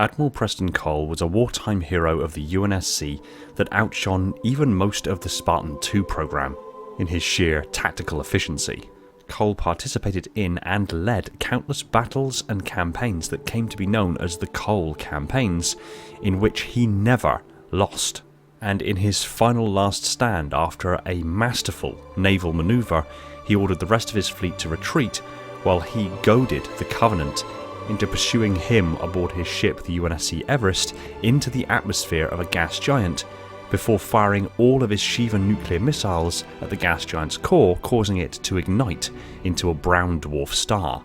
Admiral Preston Cole was a wartime hero of the UNSC that outshone even most of the Spartan II program in his sheer tactical efficiency. Cole participated in and led countless battles and campaigns that came to be known as the Cole campaigns, in which he never lost. And in his final last stand after a masterful naval manoeuvre, he ordered the rest of his fleet to retreat while he goaded the Covenant into pursuing him aboard his ship, the UNSC Everest, into the atmosphere of a gas giant before firing all of his Shiva nuclear missiles at the gas giant's core, causing it to ignite into a brown dwarf star,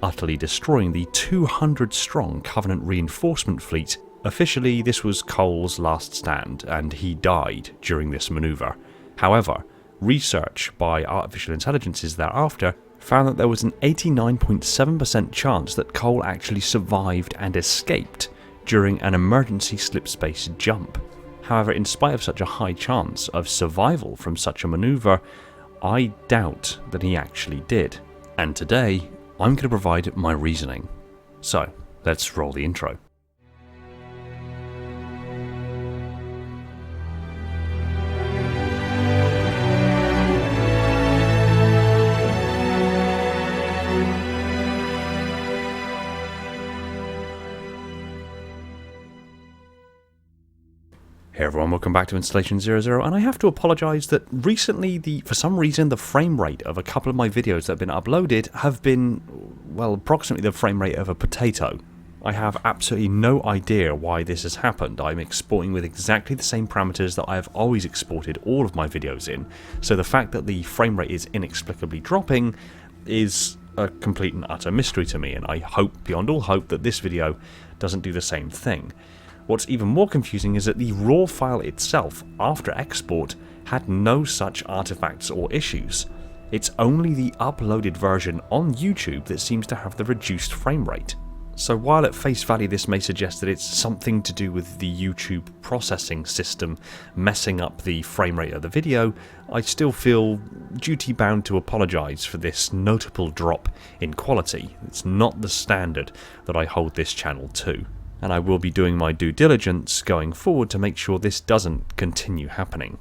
utterly destroying the 200-strong Covenant reinforcement fleet. Officially, this was Cole's last stand, and he died during this manoeuvre. However, research by artificial intelligences thereafter found that there was an 89.7% chance that Cole actually survived and escaped during an emergency slipspace jump. However, in spite of such a high chance of survival from such a manoeuvre, I doubt that he actually did. And today, I'm going to provide my reasoning. So, let's roll the intro. Hey everyone, welcome back to Installation 00, and I have to apologise that recently for some reason the frame rate of a couple of my videos that have been uploaded have been, well, approximately the frame rate of a potato. I have absolutely no idea why this has happened. I'm exporting with exactly the same parameters that I have always exported all of my videos in, so the fact that the frame rate is inexplicably dropping is a complete and utter mystery to me, and I hope beyond all hope that this video doesn't do the same thing. What's even more confusing is that the raw file itself, after export, had no such artifacts or issues. It's only the uploaded version on YouTube that seems to have the reduced frame rate. So while at face value this may suggest that it's something to do with the YouTube processing system messing up the frame rate of the video, I still feel duty bound to apologise for this notable drop in quality. It's not the standard that I hold this channel to, and I will be doing my due diligence going forward to make sure this doesn't continue happening.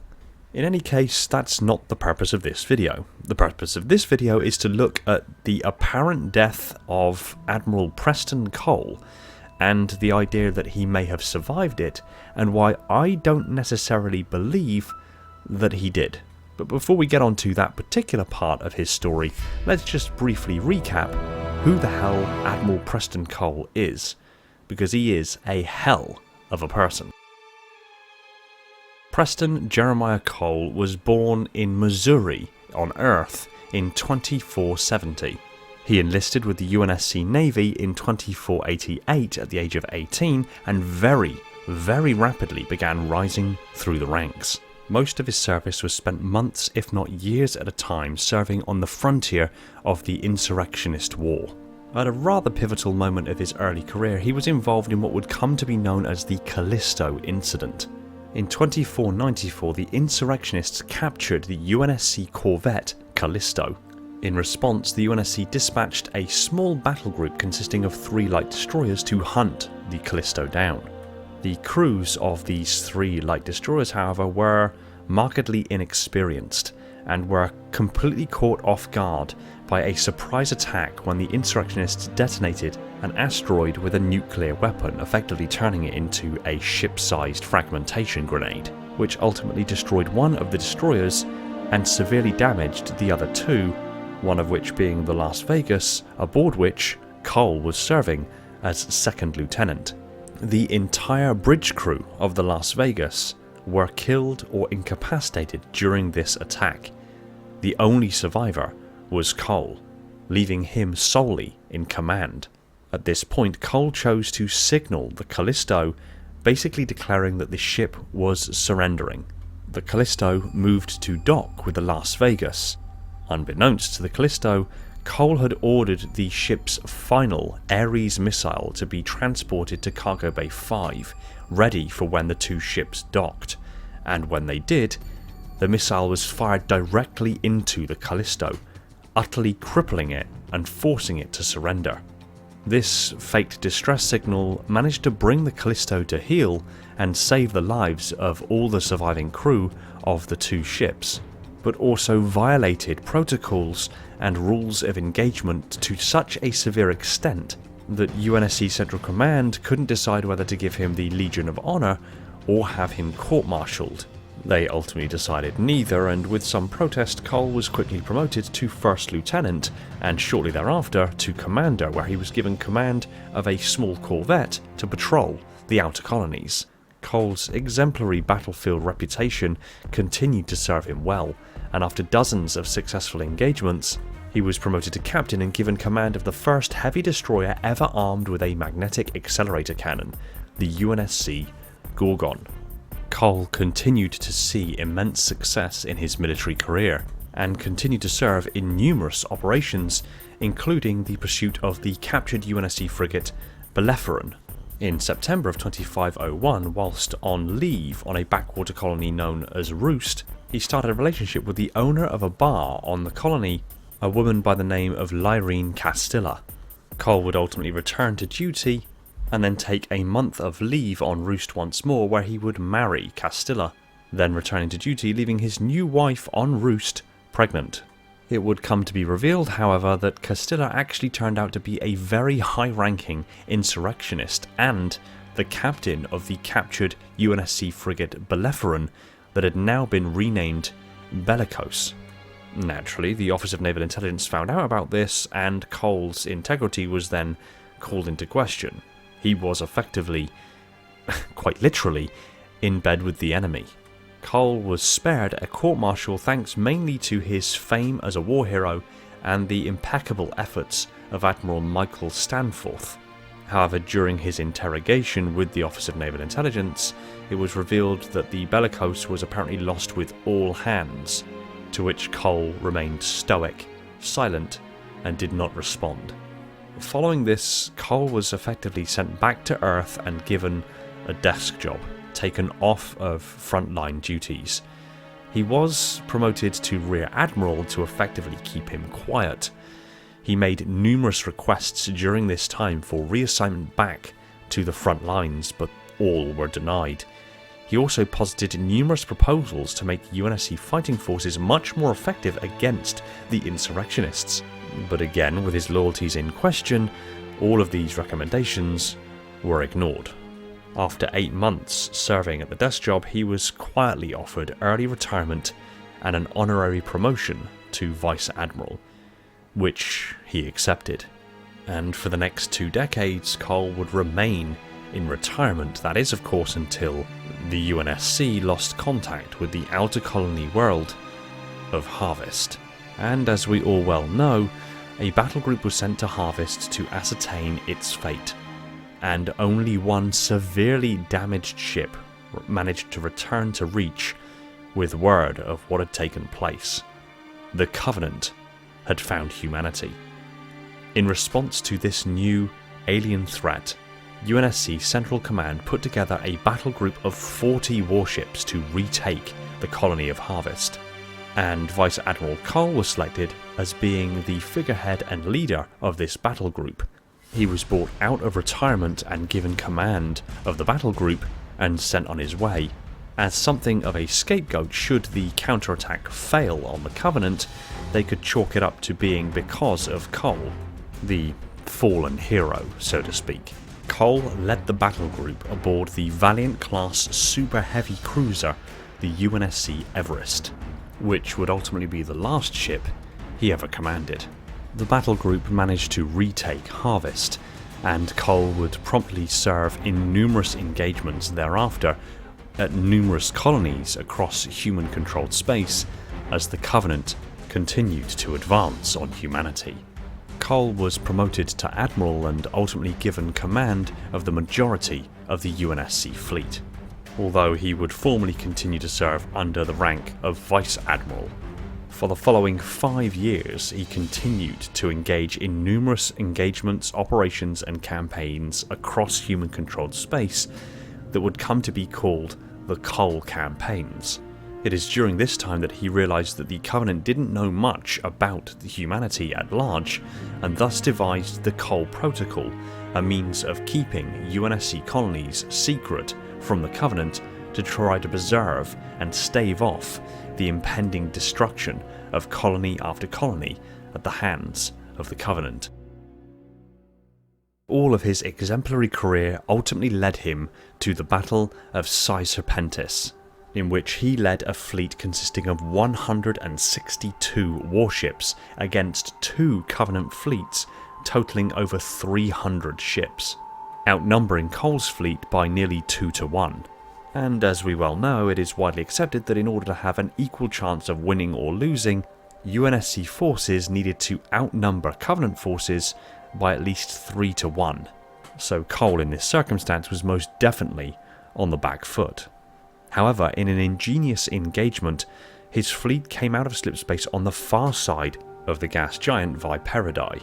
In any case, that's not the purpose of this video. The purpose of this video is to look at the apparent death of Admiral Preston Cole and the idea that he may have survived it, and why I don't necessarily believe that he did. But before we get on to that particular part of his story, let's just briefly recap who the hell Admiral Preston Cole is, because he is a hell of a person. Preston Jeremiah Cole was born in Missouri on Earth in 2470. He enlisted with the UNSC Navy in 2488 at the age of 18 and very rapidly began rising through the ranks. Most of his service was spent months if not years at a time serving on the frontier of the insurrectionist war. At a rather pivotal moment of his early career, he was involved in what would come to be known as the Callisto Incident. In 2494, the insurrectionists captured the UNSC corvette Callisto. In response, the UNSC dispatched a small battle group consisting of 3 light destroyers to hunt the Callisto down. The crews of these 3 light destroyers, however, were markedly inexperienced and were completely caught off guard by a surprise attack when the insurrectionists detonated an asteroid with a nuclear weapon, effectively turning it into a ship-sized fragmentation grenade, which ultimately destroyed one of the destroyers and severely damaged the other 2, one of which being the Las Vegas, aboard which Cole was serving as second lieutenant. The entire bridge crew of the Las Vegas were killed or incapacitated during this attack. The only survivor was Cole, leaving him solely in command. At this point, Cole chose to signal the Callisto, basically declaring that the ship was surrendering. The Callisto moved to dock with the Las Vegas. Unbeknownst to the Callisto, Cole had ordered the ship's final Ares missile to be transported to Cargo Bay 5, ready for when the 2 ships docked, and when they did, the missile was fired directly into the Callisto, utterly crippling it and forcing it to surrender. This faked distress signal managed to bring the Callisto to heel and save the lives of all the surviving crew of the two ships, but also violated protocols and rules of engagement to such a severe extent that UNSC Central Command couldn't decide whether to give him the Legion of Honor or have him court-martialed. They ultimately decided neither, and with some protest, Cole was quickly promoted to First Lieutenant, and shortly thereafter to Commander, where he was given command of a small corvette to patrol the outer colonies. Cole's exemplary battlefield reputation continued to serve him well, and after dozens of successful engagements, he was promoted to captain and given command of the first heavy destroyer ever armed with a magnetic accelerator cannon, the UNSC Gorgon. Cole continued to see immense success in his military career, and continued to serve in numerous operations, including the pursuit of the captured UNSC frigate Bellerophon. In September of 2501, whilst on leave on a backwater colony known as Roost, he started a relationship with the owner of a bar on the colony, a woman by the name of Lyrene Castilla. Cole would ultimately return to duty and then take a month of leave on Roost once more, where he would marry Castilla, then returning to duty, leaving his new wife on Roost pregnant. It would come to be revealed, however, that Castilla actually turned out to be a very high-ranking insurrectionist and the captain of the captured UNSC frigate Bellerophon that had now been renamed Bellicose. Naturally, the Office of Naval Intelligence found out about this, and Cole's integrity was then called into question. He was effectively, quite literally, in bed with the enemy. Cole was spared a court-martial thanks mainly to his fame as a war hero and the impeccable efforts of Admiral Michael Stanforth. However, during his interrogation with the Office of Naval Intelligence, it was revealed that the Bellicose was apparently lost with all hands, to which Cole remained stoic, silent, and did not respond. Following this, Cole was effectively sent back to Earth and given a desk job, taken off of frontline duties. He was promoted to Rear Admiral to effectively keep him quiet. He made numerous requests during this time for reassignment back to the front lines, but all were denied. He also posited numerous proposals to make UNSC fighting forces much more effective against the insurrectionists. But again, with his loyalties in question, all of these recommendations were ignored. After 8 months serving at the desk job, he was quietly offered early retirement and an honorary promotion to Vice Admiral, which he accepted. And for the next 2 decades, Cole would remain in retirement, that is of course until the UNSC lost contact with the outer colony world of Harvest. And as we all well know, a battle group was sent to Harvest to ascertain its fate, and only one severely damaged ship managed to return to Reach with word of what had taken place. The Covenant had found humanity. In response to this new alien threat, UNSC Central Command put together a battle group of 40 warships to retake the colony of Harvest, and Vice Admiral Cole was selected as being the figurehead and leader of this battle group. He was brought out of retirement and given command of the battle group and sent on his way. As something of a scapegoat, should the counterattack fail on the Covenant, they could chalk it up to being because of Cole, the fallen hero, so to speak. Cole led the battle group aboard the Valiant-class super heavy cruiser, the UNSC Everest, which would ultimately be the last ship he ever commanded. The battle group managed to retake Harvest, and Cole would promptly serve in numerous engagements thereafter at numerous colonies across human-controlled space as the Covenant continued to advance on humanity. Cole was promoted to Admiral and ultimately given command of the majority of the UNSC fleet, although he would formally continue to serve under the rank of Vice Admiral. For the following 5 years, he continued to engage in numerous engagements, operations, and campaigns across human-controlled space that would come to be called the Cole Campaigns. It is during this time that he realised that the Covenant didn't know much about the humanity at large, and thus devised the Cole Protocol, a means of keeping UNSC colonies secret from the Covenant to try to preserve and stave off the impending destruction of colony after colony at the hands of the Covenant. All of his exemplary career ultimately led him to the Battle of Psi Serpentis, in which he led a fleet consisting of 162 warships against 2 Covenant fleets totaling over 300 ships, outnumbering Cole's fleet by nearly 2 to 1. And as we well know, it is widely accepted that in order to have an equal chance of winning or losing, UNSC forces needed to outnumber Covenant forces by at least 3 to 1. So Cole in this circumstance was most definitely on the back foot. However, in an ingenious engagement, his fleet came out of slipspace on the far side of the gas giant Viperidae.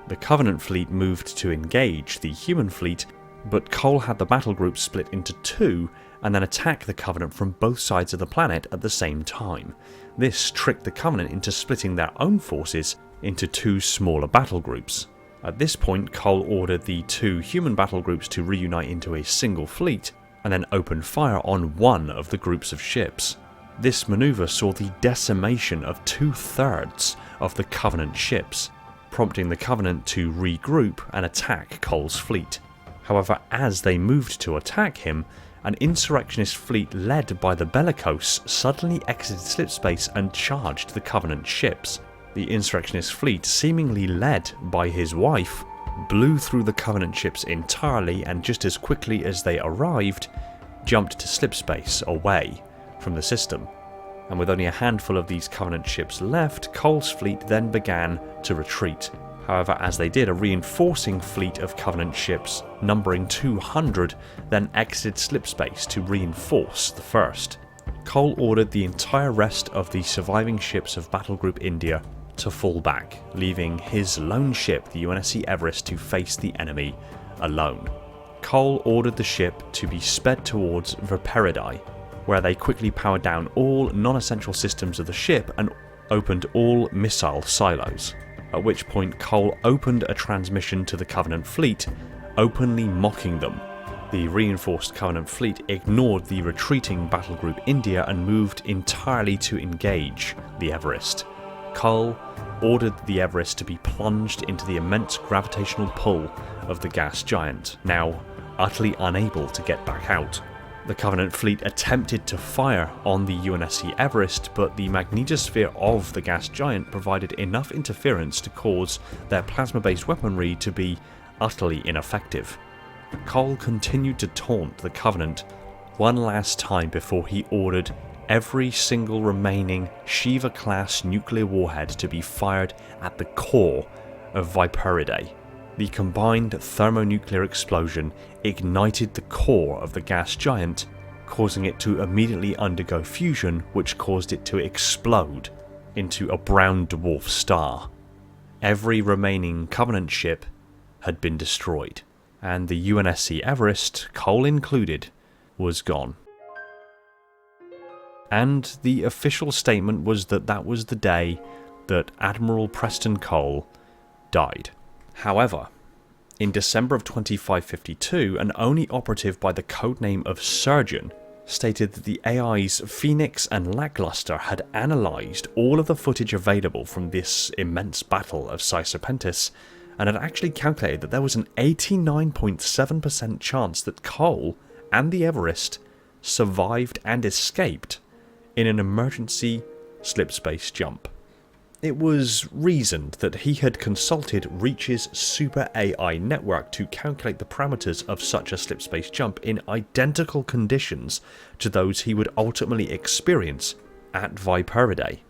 The Covenant fleet moved to engage the human fleet, but Cole had the battle group split into 2 and then attack the Covenant from both sides of the planet at the same time. This tricked the Covenant into splitting their own forces into 2 smaller battle groups. At this point, Cole ordered the 2 human battle groups to reunite into a single fleet, and then opened fire on one of the groups of ships. This maneuver saw the decimation of 2/3 of the Covenant ships, prompting the Covenant to regroup and attack Cole's fleet. However, as they moved to attack him, an insurrectionist fleet led by the Bellicose suddenly exited slipspace and charged the Covenant ships. The insurrectionist fleet, seemingly led by his wife, blew through the Covenant ships entirely, and just as quickly as they arrived, jumped to slipspace away from the system. And with only a handful of these Covenant ships left, Cole's fleet then began to retreat. However, as they did, a reinforcing fleet of Covenant ships, numbering 200, then exited slipspace to reinforce the first. Cole ordered the entire rest of the surviving ships of Battle Group India to fall back, leaving his lone ship, the UNSC Everest, to face the enemy alone. Cole ordered the ship to be sped towards Viperidae, where they quickly powered down all non-essential systems of the ship and opened all missile silos, at which point Cole opened a transmission to the Covenant fleet, openly mocking them. The reinforced Covenant fleet ignored the retreating Battle Group India and moved entirely to engage the Everest. Cole ordered the Everest to be plunged into the immense gravitational pull of the gas giant, now utterly unable to get back out. The Covenant fleet attempted to fire on the UNSC Everest, but the magnetosphere of the gas giant provided enough interference to cause their plasma-based weaponry to be utterly ineffective. Cole continued to taunt the Covenant one last time before he ordered every single remaining Shiva-class nuclear warhead to be fired at the core of Viperidae. The combined thermonuclear explosion ignited the core of the gas giant, causing it to immediately undergo fusion, which caused it to explode into a brown dwarf star. Every remaining Covenant ship had been destroyed, and the UNSC Everest, Cole included, was gone. And the official statement was that that was the day that Admiral Preston Cole died. However, in December of 2552, an ONI operative by the codename of Surgeon stated that the AI's Phoenix and Lackluster had analysed all of the footage available from this immense battle of Psi Serpentis and had actually calculated that there was an 89.7% chance that Cole and the Everest survived and escaped in an emergency slipspace jump. It was reasoned that he had consulted Reach's Super AI network to calculate the parameters of such a slipspace jump in identical conditions to those he would ultimately experience at Viperidae,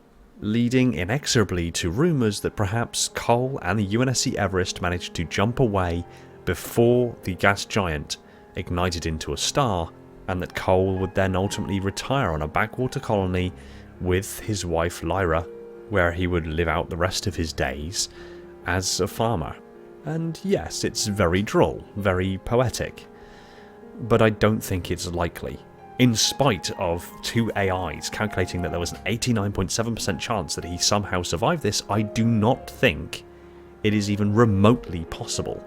leading inexorably to rumours that perhaps Cole and the UNSC Everest managed to jump away before the gas giant ignited into a star, and that Cole would then ultimately retire on a backwater colony with his wife Lyra, where he would live out the rest of his days as a farmer. And yes, it's very droll, very poetic, but I don't think it's likely. in spite of 2 AIs calculating that there was an 89.7% chance that he somehow survived this, I do not think it is even remotely possible.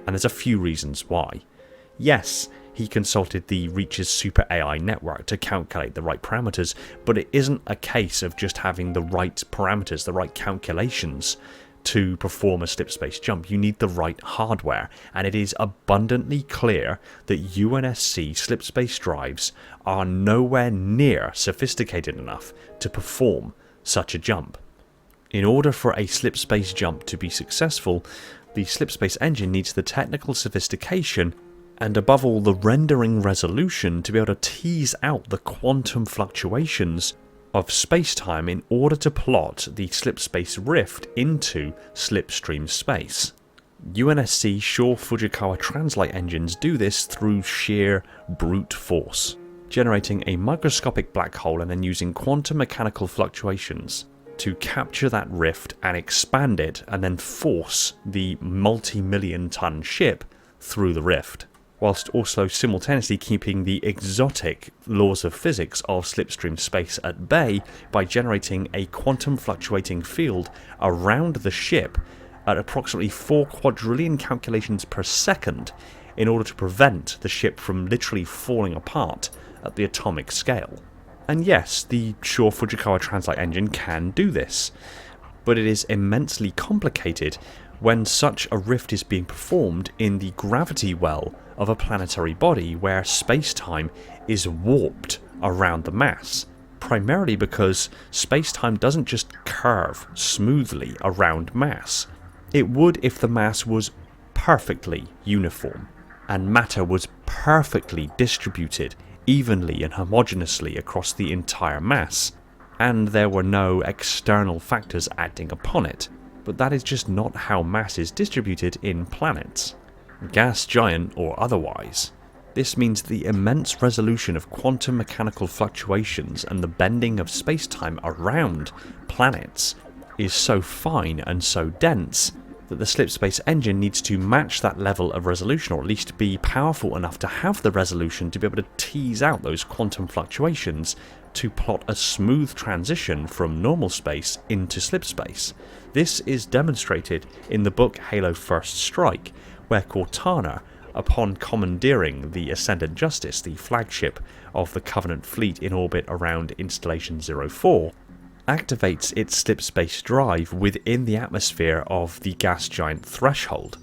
And there's a few reasons why. Yes, he consulted the Reach's Super AI network to calculate the right parameters, but it isn't a case of just having the right parameters, the right calculations to perform a slip-space jump. You need the right hardware, and it is abundantly clear that UNSC slip-space drives are nowhere near sophisticated enough to perform such a jump. In order for a slip-space jump to be successful, the slip-space engine needs the technical sophistication and above all the rendering resolution to be able to tease out the quantum fluctuations of space-time in order to plot the slip-space rift into slipstream space. UNSC Shor-Fujikawa translate engines do this through sheer brute force, generating a microscopic black hole and then using quantum mechanical fluctuations to capture that rift and expand it and then force the multi-million ton ship through the rift, whilst also simultaneously keeping the exotic laws of physics of slipstream space at bay by generating a quantum fluctuating field around the ship at approximately 4 quadrillion calculations per second in order to prevent the ship from literally falling apart at the atomic scale. And yes, the Shor-Fujikawa translate engine can do this, but it is immensely complicated when such a rift is being performed in the gravity well of a planetary body where space-time is warped around the mass, primarily because space-time doesn't just curve smoothly around mass. It would if the mass was perfectly uniform and matter was perfectly distributed evenly and homogeneously across the entire mass, and there were no external factors acting upon it. But that is just not how mass is distributed in planets, gas giant or otherwise. This means the immense resolution of quantum mechanical fluctuations and the bending of space-time around planets is so fine and so dense that the slipspace engine needs to match that level of resolution, or at least be powerful enough to have the resolution to be able to tease out those quantum fluctuations to plot a smooth transition from normal space into slipspace. This is demonstrated in the book Halo First Strike, where Cortana, upon commandeering the Ascendant Justice, the flagship of the Covenant fleet in orbit around Installation 04, activates its slipspace drive within the atmosphere of the gas giant threshold.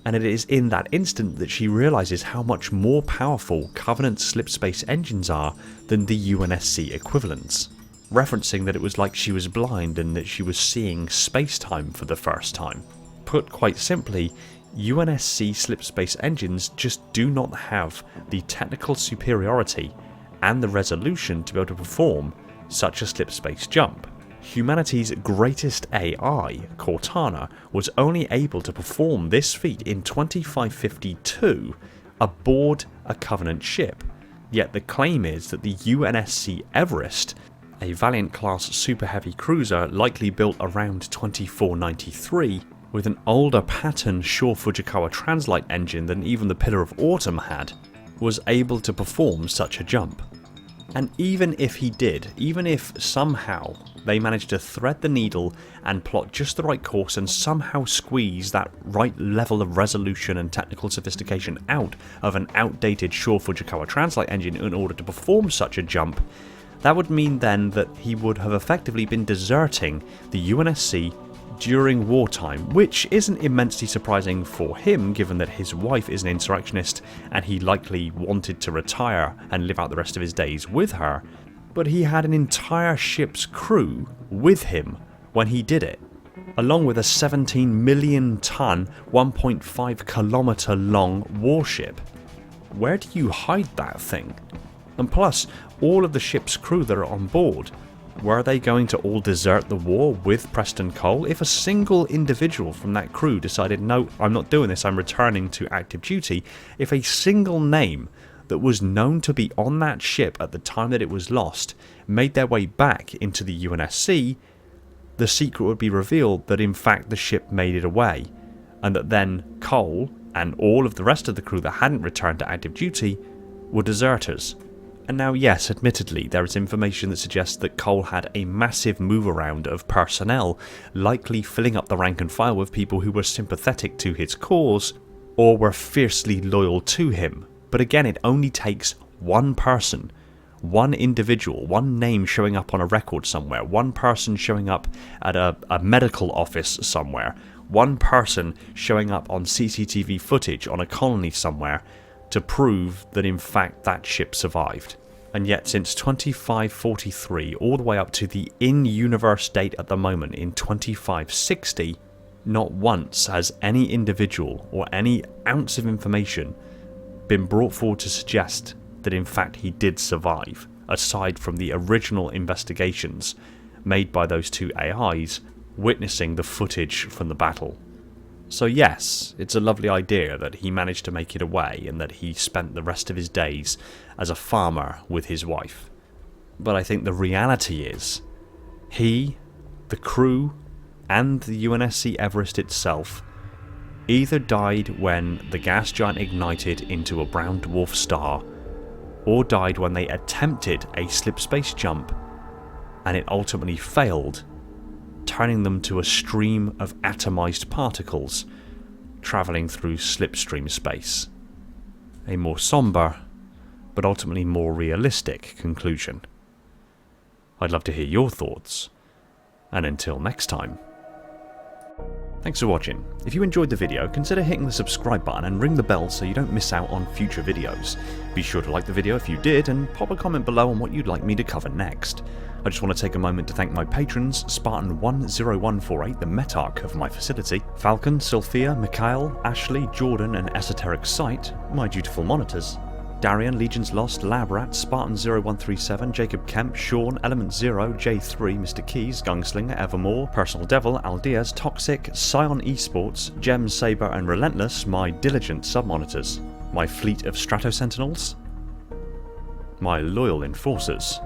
And it is in that instant that she realises how much more powerful Covenant slipspace engines are than the UNSC equivalents, referencing that it was like she was blind and that she was seeing space-time for the first time. Put quite simply, UNSC slipspace engines just do not have the technical superiority and the resolution to be able to perform such a slipspace jump. Humanity's greatest AI, Cortana, was only able to perform this feat in 2552 aboard a Covenant ship, yet the claim is that the UNSC Everest, a Valiant-class super heavy cruiser likely built around 2493, with an older pattern Shor-Fujikawa translate engine than even the Pillar of Autumn had, was able to perform such a jump. And even if he did, even if somehow they managed to thread the needle and plot just the right course and somehow squeeze that right level of resolution and technical sophistication out of an outdated Shor-Fujikawa translate engine in order to perform such a jump, that would mean then that he would have effectively been deserting the UNSC during wartime, which isn't immensely surprising for him given that his wife is an insurrectionist and he likely wanted to retire and live out the rest of his days with her, but he had an entire ship's crew with him when he did it, along with a 17 million ton, 1.5 kilometre long warship. Where do you hide that thing? And plus, all of the ship's crew that are on board, were they going to all desert the war with Preston Cole? If a single individual from that crew decided, no, I'm not doing this, I'm returning to active duty, if a single name that was known to be on that ship at the time that it was lost made their way back into the UNSC, the secret would be revealed that in fact the ship made it away, and that then Cole and all of the rest of the crew that hadn't returned to active duty were deserters, And now yes, admittedly, there is information that suggests that Cole had a massive move around of personnel, likely filling up the rank and file with people who were sympathetic to his cause, or were fiercely loyal to him. But again, it only takes one person, one individual, one name showing up on a record somewhere, one person showing up at a medical office somewhere, one person showing up on CCTV footage on a colony somewhere to prove that in fact that ship survived. And yet since 2543 all the way up to the in-universe date at the moment in 2560, not once has any individual or any ounce of information been brought forward to suggest that in fact he did survive, aside from the original investigations made by those two AIs witnessing the footage from the battle. So yes, it's a lovely idea that he managed to make it away and that he spent the rest of his days as a farmer with his wife. But I think the reality is, he, the crew, and the UNSC Everest itself either died when the gas giant ignited into a brown dwarf star, or died when they attempted a slipspace jump and it ultimately failed, turning them to a stream of atomized particles travelling through slipstream space. A more sombre, but ultimately more realistic conclusion. I'd love to hear your thoughts, and until next time. Thanks for watching. If you enjoyed the video, consider hitting the subscribe button and ring the bell so you don't miss out on future videos. Be sure to like the video if you did, and pop a comment below on what you'd like me to cover next. I just want to take a moment to thank my patrons, Spartan10148, the Metarch of my facility, Falcon, Sophia, Mikhail, Ashley, Jordan and Esoteric Sight, my dutiful monitors, Darian, Legions Lost, Labrat, Spartan0137, Jacob Kemp, Sean, Element Zero, J3, Mr. Keys, Gunslinger, Evermore, Personal Devil, Aldeas, Toxic, Scion Esports, Gem, Saber and Relentless, my diligent sub-monitors, my fleet of Strato Sentinels, my loyal enforcers,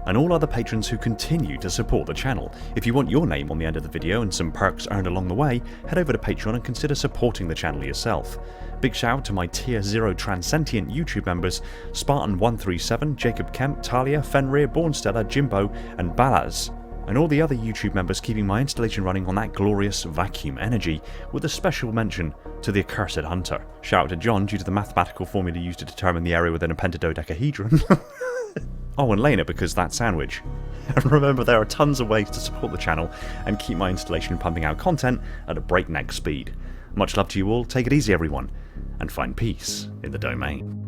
and all other patrons who continue to support the channel. If you want your name on the end of the video and some perks earned along the way, head over to Patreon and consider supporting the channel yourself. Big shout out to my Tier 0 Transcendent YouTube members, Spartan137, Jacob Kemp, Talia, Fenrir, Bornstella, Jimbo and Balaz, and all the other YouTube members keeping my installation running on that glorious vacuum energy, with a special mention to the Accursed Hunter. Shout out to John due to the mathematical formula used to determine the area within a pentadodecahedron. Oh, and Lena because that sandwich. And remember, there are tons of ways to support the channel and keep my installation pumping out content at a breakneck speed. Much love to you all, take it easy everyone, and find peace in the domain.